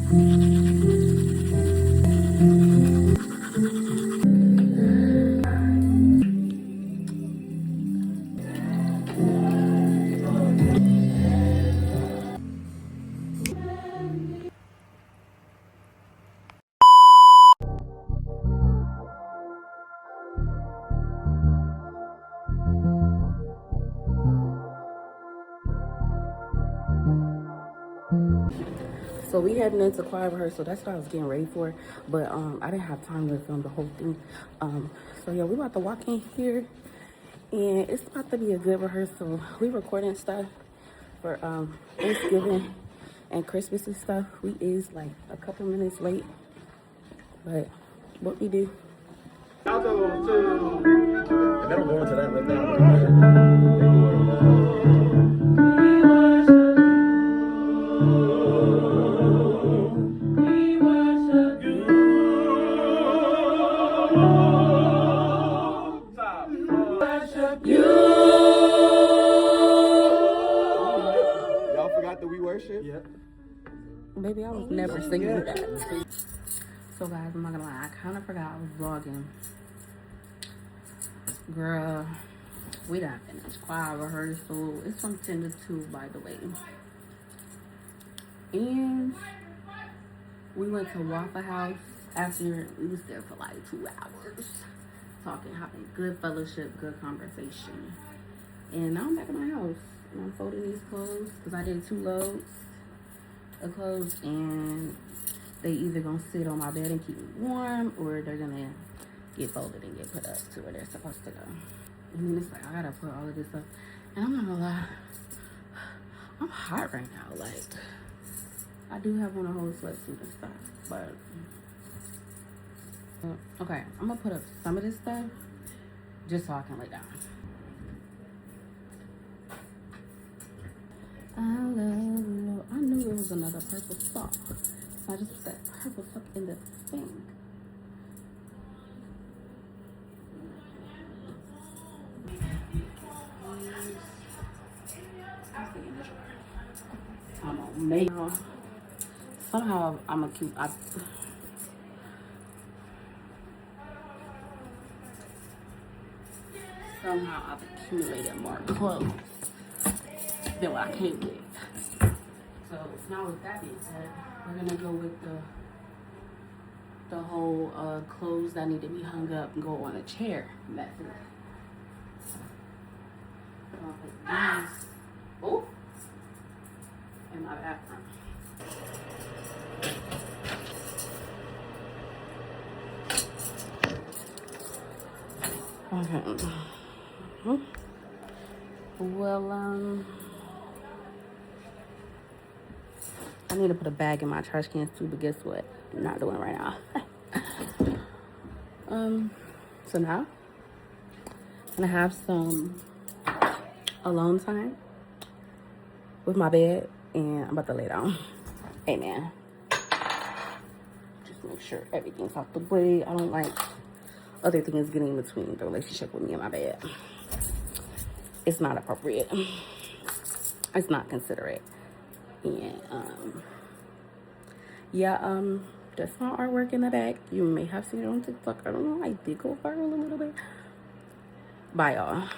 So we heading into choir rehearsal. That's what I was getting ready for, but I didn't have time to film the whole thing. So yeah, we about to walk in here, and it's about to be a good rehearsal. We recording stuff for Thanksgiving and Christmas and stuff. We is like a couple minutes late, but what we do. I'll go to. If they don't go into that right now. Y'all forgot that we worship? Yeah. Maybe I was never singing that. So guys, I'm not gonna lie, I kind of forgot I was vlogging. Girl, we done finished choir rehearsal. It's from 10 to 2, by the way. And we went to Waffle House after we was there for like 2 hours. Talking, having good fellowship, good conversation. And now I'm back at my house. And I'm folding these clothes because I did 2 loads of clothes, and they either gonna sit on my bed and keep me warm, or they're gonna get folded and get put up to where they're supposed to go. And then it's like I gotta put all of this up, and I'm not gonna lie, I'm hot right now. Like, I do have on a whole sweatsuit and stuff, but okay, I'm gonna put up some of this stuff just so I can lay down. I knew there was another purple sock. So I just put that purple sock in the thing. I'm gonna make somehow I'm gonna keep somehow I've accumulated more clothes than what I came with. So now with that being said, we're gonna go with the whole clothes that need to be hung up and go on a chair method. I'll put these in my bathroom. Okay. Well, I need to put a bag in my trash cans too, but guess what? I'm not doing it right now. So now I'm gonna have some alone time with my bed, and I'm about to lay down. Amen. Just make sure everything's off the way. I don't like other things getting in between the relationship with me and my bed. It's not appropriate. It's not considerate. And yeah, that's my artwork in the back. You may have seen it on TikTok. I don't know, I did go viral a little bit. Bye y'all.